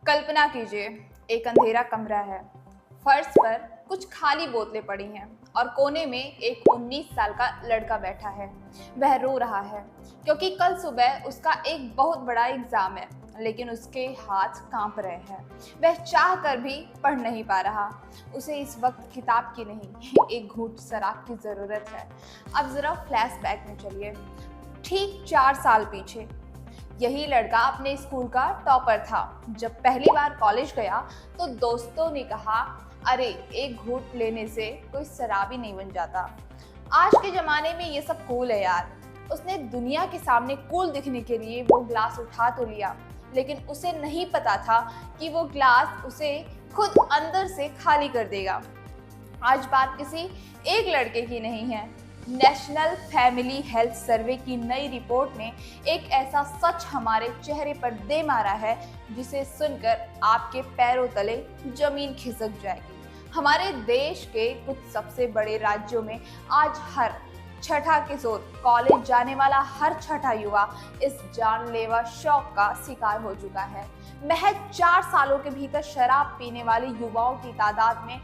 कल्पना कीजिए, एक अंधेरा कमरा है। फर्श पर कुछ खाली बोतलें पड़ी हैं और कोने में एक 19 साल का लड़का बैठा है। वह रो रहा है क्योंकि कल सुबह उसका एक बहुत बड़ा एग्जाम है, लेकिन उसके हाथ कांप रहे हैं। वह चाह कर भी पढ़ नहीं पा रहा। उसे इस वक्त किताब की नहीं, एक घूंट शराब की जरूरत है। अब जरा फ्लैशबैक में चलिए, ठीक 4 साल पीछे। यही लड़का अपने स्कूल का टॉपर था। जब पहली बार कॉलेज गया तो दोस्तों ने कहा, अरे एक घूंट लेने से कोई शराबी नहीं बन जाता। आज के जमाने में ये सब कूल है यार। उसने दुनिया के सामने कूल दिखने के लिए वो ग्लास उठा तो लिया, लेकिन उसे नहीं पता था कि वो ग्लास उसे खुद अंदर से खाली कर देगा। आज बात किसी एक लड़के की नहीं है। नेशनल फैमिली हेल्थ सर्वे की नई रिपोर्ट ने एक ऐसा सच हमारे चेहरे पर दे मारा है जिसे सुनकर आपके पैरों तले जमीन खिसक जाएगी। हमारे देश के कुछ सबसे बड़े राज्यों में आज हर छठा किशोर, कॉलेज जाने वाला हर छठा युवा इस जानलेवा शौक का शिकार हो चुका है। महज 4 सालों के भीतर शराब पीने वाले युवाओं की तादाद में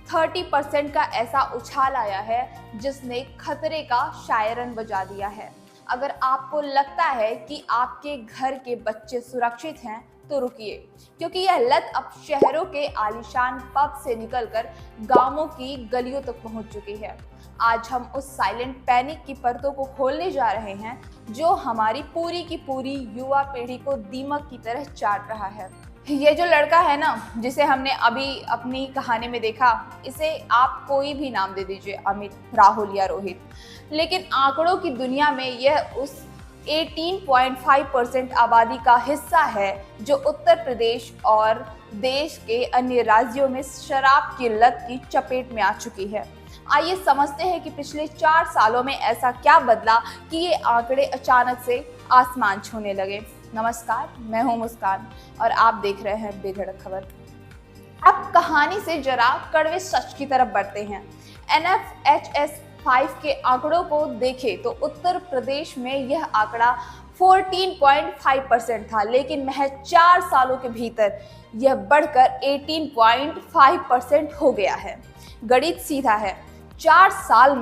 30% का ऐसा उछाल आया है जिसने खतरे का शायरन बजा दिया है। अगर आपको लगता है कि आपके घर के बच्चे सुरक्षित हैं तो रुकिए, क्योंकि यह लत अब शहरों के आलीशान पब से निकलकर गांवों की गलियों तक पहुंच चुकी है। आज हम उस साइलेंट पैनिक की परतों को खोलने जा रहे हैं जो हमारी पूरी की पूरी युवा पीढ़ी को दीमक की तरह चाट रहा है। ये जो लड़का है ना, जिसे हमने अभी अपनी कहानी में देखा, इसे आप कोई भी नाम दे दीजिए, अमित, राहुल या रोहित, लेकिन आंकड़ों की दुनिया में यह उस 18.5% आबादी का हिस्सा है जो उत्तर प्रदेश और देश के अन्य राज्यों में शराब की लत की चपेट में आ चुकी है। आइए समझते हैं कि पिछले 4 सालों में ऐसा क्या बदला कि ये आंकड़े अचानक से आसमान छूने लगे। नमस्कार, मैं हूं मुस्कान और आप देख रहे हैं बेधड़क खबर। अब कहानी से जरा कड़वे सच की तरफ बढ़ते हैं। NFHS 5 के आंकड़ों को देखें तो उत्तर प्रदेश में यह आंकड़ा 14.5% था, लेकिन महज 4 सालों के भीतर यह बढ़कर 18.5% हो गया है। गणित सीधा है, 4 साल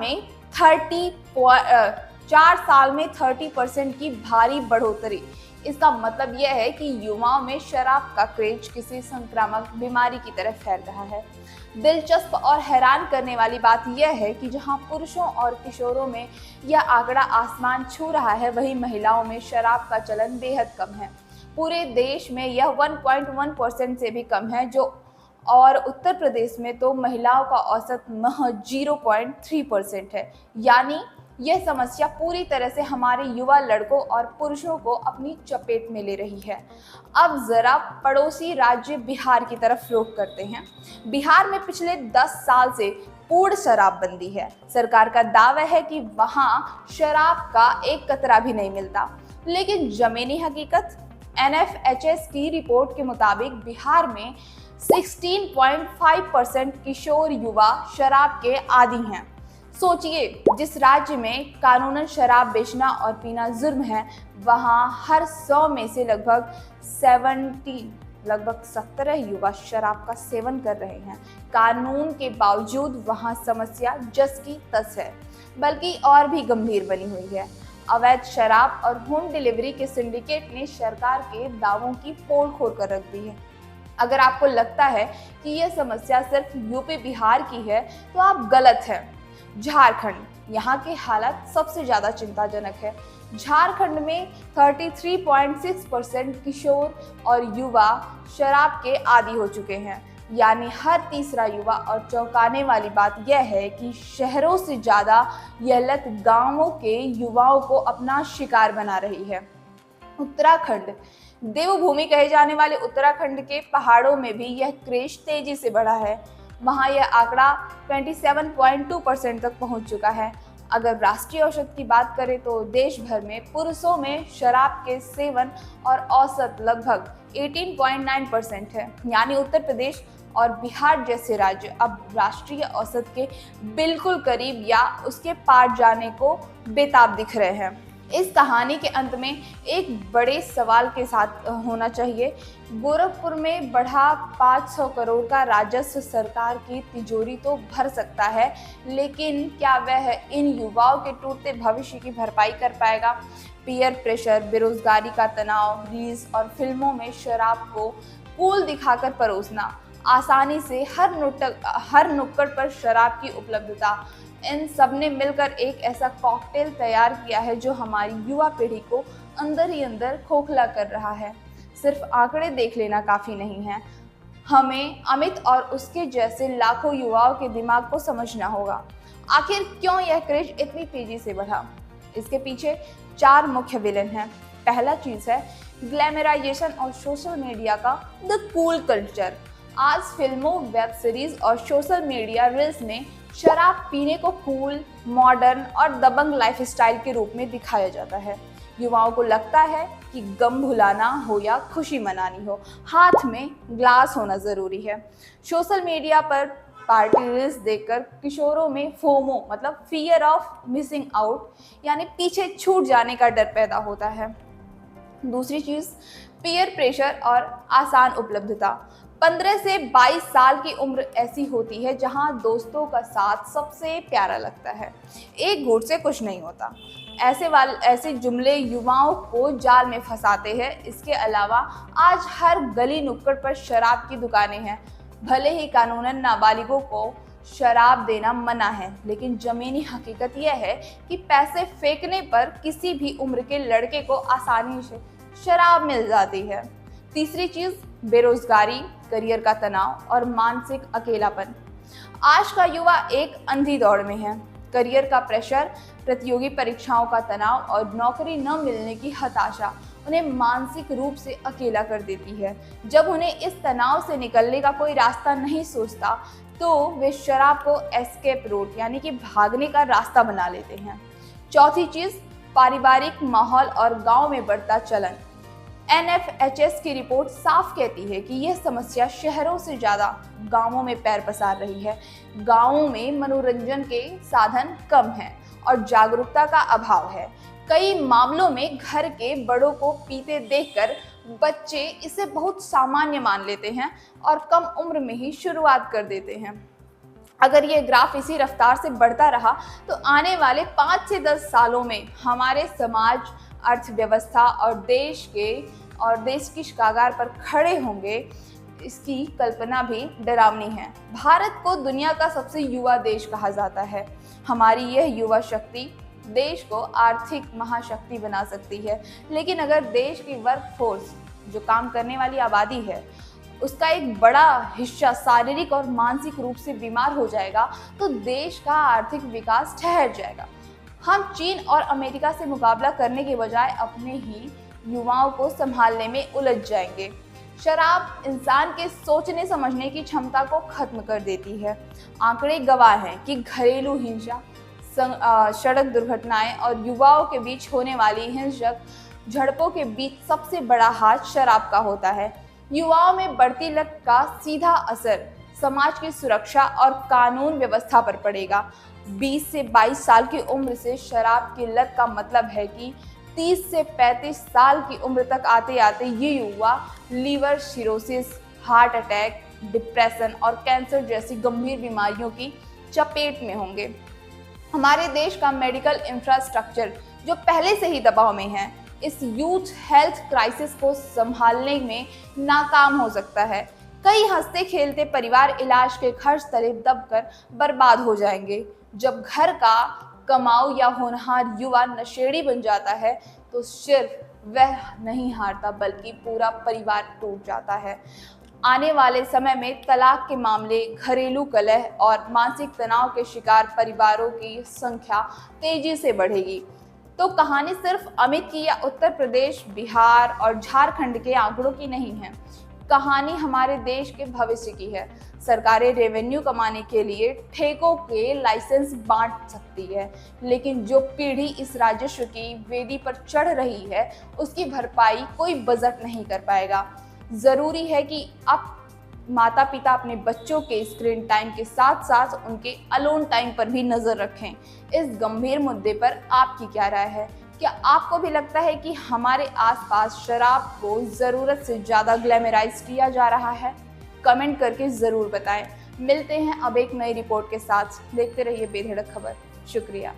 में 30% की भारी बढ़ोतरी। इसका मतलब यह है कि युवाओं में शराब का क्रेज किसी संक्रामक बीमारी की तरह फैल रहा है। दिलचस्प और हैरान करने वाली बात यह है कि जहां पुरुषों और किशोरों में यह आंकड़ा आसमान छू रहा है, वहीं महिलाओं में शराब का चलन बेहद कम है। पूरे देश में यह 1.1% से भी कम है, और उत्तर प्रदेश में तो महिलाओं का औसत महज 0.3% है। यानी यह समस्या पूरी तरह से हमारे युवा लड़कों और पुरुषों को अपनी चपेट में ले रही है। अब जरा पड़ोसी राज्य बिहार की तरफ रुख करते हैं। बिहार में पिछले 10 साल से पूर्ण शराबबंदी है। सरकार का दावा है कि वहां शराब का एक कतरा भी नहीं मिलता, लेकिन जमीनी हकीकत NFHS की रिपोर्ट के मुताबिक बिहार में 16.5% किशोर युवा शराब के आदी हैं। सोचिए, जिस राज्य में कानूनन शराब बेचना और पीना जुर्म है, वहां हर 100 में से लगभग 17 युवा शराब का सेवन कर रहे हैं। कानून के बावजूद वहां समस्या जस की तस है, बल्कि और भी गंभीर बनी हुई है। अवैध शराब और होम डिलीवरी के सिंडिकेट ने सरकार के दावों की पोल खोल कर रख दी है। अगर आपको लगता है कि यह समस्या सिर्फ यूपी बिहार की है तो आप गलत हैं। झारखंड, यहाँ के हालात सबसे ज्यादा चिंताजनक है। झारखंड में 33.6% किशोर और युवा शराब के आदी हो चुके हैं, यानी हर तीसरा युवा। और चौंकाने वाली बात यह है कि शहरों से ज्यादा यह लत गांवों के युवाओं को अपना शिकार बना रही है। उत्तराखंड, देवभूमि कहे जाने वाले उत्तराखंड के पहाड़ों में भी यह क्रेज तेजी से बढ़ा है। वहां यह आंकड़ा 27.2% तक पहुंच चुका है। अगर राष्ट्रीय औसत की बात करें तो देश भर में पुरुषों में शराब के सेवन और औसत लगभग 18.9% है। यानी उत्तर प्रदेश और बिहार जैसे राज्य अब राष्ट्रीय औसत के बिल्कुल करीब या उसके पार जाने को बेताब दिख रहे हैं। इस कहानी के अंत में एक बड़े सवाल के साथ होना चाहिए। गोरखपुर में बढ़ा 500 करोड़ का राजस्व सरकार की तिजोरी तो भर सकता है, लेकिन क्या वह इन युवाओं के टूटते भविष्य की भरपाई कर पाएगा? पीयर प्रेशर, बेरोजगारी का तनाव, रील्स और फिल्मों में शराब को कूल दिखाकर परोसना, आसानी से हर नुक्कड़ पर शराब की उपलब्धता, इन सब ने मिलकर एक ऐसा कॉकटेल तैयार किया है जो हमारी युवा पीढ़ी को अंदर ही अंदर खोखला कर रहा है। सिर्फ आंकड़े देख लेना काफ़ी नहीं है, हमें अमित और उसके जैसे लाखों युवाओं के दिमाग को समझना होगा। आखिर क्यों यह क्रेज इतनी तेजी से बढ़ा? इसके पीछे 4 मुख्य विलेन हैं। पहला चीज़ है ग्लैमराइजेशन और सोशल मीडिया का द कूल कल्चर। आज फिल्मों, वेब सीरीज और सोशल मीडिया रील्स में शराब पीने को कूल, मॉडर्न और दबंग लाइफस्टाइल के रूप में दिखाया जाता है। युवाओं को लगता है कि गम भुलाना हो या खुशी मनानी हो, हाथ में ग्लास होना ज़रूरी है। सोशल मीडिया पर पार्टी रील्स देखकर किशोरों में फोमो मतलब फियर ऑफ मिसिंग आउट यानी पीछे छूट जाने का डर पैदा होता है। दूसरी चीज़ पीयर प्रेशर और आसान उपलब्धता। 15 से 22 साल की उम्र ऐसी होती है जहां दोस्तों का साथ सबसे प्यारा लगता है, एक घूंट से कुछ नहीं होता। ऐसे जुमले युवाओं को जाल में फंसाते हैं। इसके अलावा आज हर गली नुक्कड़ पर शराब की दुकानें हैं। भले ही कानूनन नाबालिगों को शराब देना मना है, लेकिन ज़मीनी हकीकत यह है कि पैसे फेंकने पर किसी भी उम्र के लड़के को आसानी से शराब मिल जाती है। तीसरी चीज़ बेरोजगारी, करियर का तनाव और मानसिक अकेलापन। आज का युवा एक अंधी दौड़ में है। करियर का प्रेशर, प्रतियोगी परीक्षाओं का तनाव और नौकरी न मिलने की हताशा उन्हें मानसिक रूप से अकेला कर देती है। जब उन्हें इस तनाव से निकलने का कोई रास्ता नहीं सोचता तो वे शराब को एस्केप रूट यानी कि भागने का रास्ता बना लेते हैं। चौथी चीज़ पारिवारिक माहौल और गांव में बढ़ता चलन। NFHS की रिपोर्ट साफ कहती है कि यह समस्या शहरों से ज़्यादा गांवों में पैर पसार रही है। गांवों में मनोरंजन के साधन कम हैं और जागरूकता का अभाव है। कई मामलों में घर के बड़ों को पीते देखकर बच्चे इसे बहुत सामान्य मान लेते हैं और कम उम्र में ही शुरुआत कर देते हैं। अगर ये ग्राफ इसी रफ्तार से बढ़ता रहा तो आने वाले 5 से 10 सालों में हमारे समाज, अर्थव्यवस्था और देश की कगार पर खड़े होंगे। इसकी कल्पना भी डरावनी है। भारत को दुनिया का सबसे युवा देश कहा जाता है। हमारी यह युवा शक्ति देश को आर्थिक महाशक्ति बना सकती है, लेकिन अगर देश की वर्कफोर्स जो काम करने वाली आबादी है उसका एक बड़ा हिस्सा शारीरिक और मानसिक रूप से बीमार हो जाएगा तो देश का आर्थिक विकास ठहर जाएगा। हम चीन और अमेरिका से मुकाबला करने के बजाय अपने ही युवाओं को संभालने में उलझ जाएंगे। शराब इंसान के सोचने समझने की क्षमता को खत्म कर देती है। आंकड़े गवाह हैं कि घरेलू हिंसा, सड़क दुर्घटनाएं और युवाओं के बीच होने वाली हिंसक झड़पों के बीच सबसे बड़ा हाथ शराब का होता है। युवाओं में बढ़ती लत का सीधा असर समाज की सुरक्षा और कानून व्यवस्था पर पड़ेगा। 20 से 22 साल की उम्र से शराब की लत का मतलब है कि 30 से 35 साल की उम्र तक आते आते ये युवा liver cirrhosis, heart attack, depression और कैंसर जैसी गंभीर बीमारियों की चपेट में होंगे। हमारे देश का मेडिकल इंफ्रास्ट्रक्चर जो पहले से ही दबाव में है, इस यूथ हेल्थ क्राइसिस को संभालने में नाकाम हो सकता है। कई हंसते खेलते परिवार इलाज के खर्च तले दबकर बर्बाद हो जाएंगे। जब घर का कमाऊ या होनहार युवा नशेड़ी बन जाता है तो सिर्फ वह नहीं हारता बल्कि पूरा परिवार टूट जाता है। आने वाले समय में तलाक के मामले, घरेलू कलह और मानसिक तनाव के शिकार परिवारों की संख्या तेजी से बढ़ेगी। तो कहानी सिर्फ अमित की या उत्तर प्रदेश, बिहार और झारखंड के आंकड़ों की नहीं है। कहानी हमारे देश के भविष्य की है। सरकारें रेवेन्यू कमाने के लिए ठेकों के लाइसेंस बांट सकती है, लेकिन जो पीढ़ी इस राजस्व की वेदी पर चढ़ रही है उसकी भरपाई कोई बजट नहीं कर पाएगा। ज़रूरी है कि अब माता पिता अपने बच्चों के स्क्रीन टाइम के साथ साथ उनके अलोन टाइम पर भी नज़र रखें। इस गंभीर मुद्दे पर आपकी क्या राय है? क्या आपको भी लगता है कि हमारे आसपास शराब को ज़रूरत से ज़्यादा ग्लैमराइज किया जा रहा है? कमेंट करके ज़रूर बताएं। मिलते हैं अब एक नई रिपोर्ट के साथ। देखते रहिए बेधड़क खबर। शुक्रिया।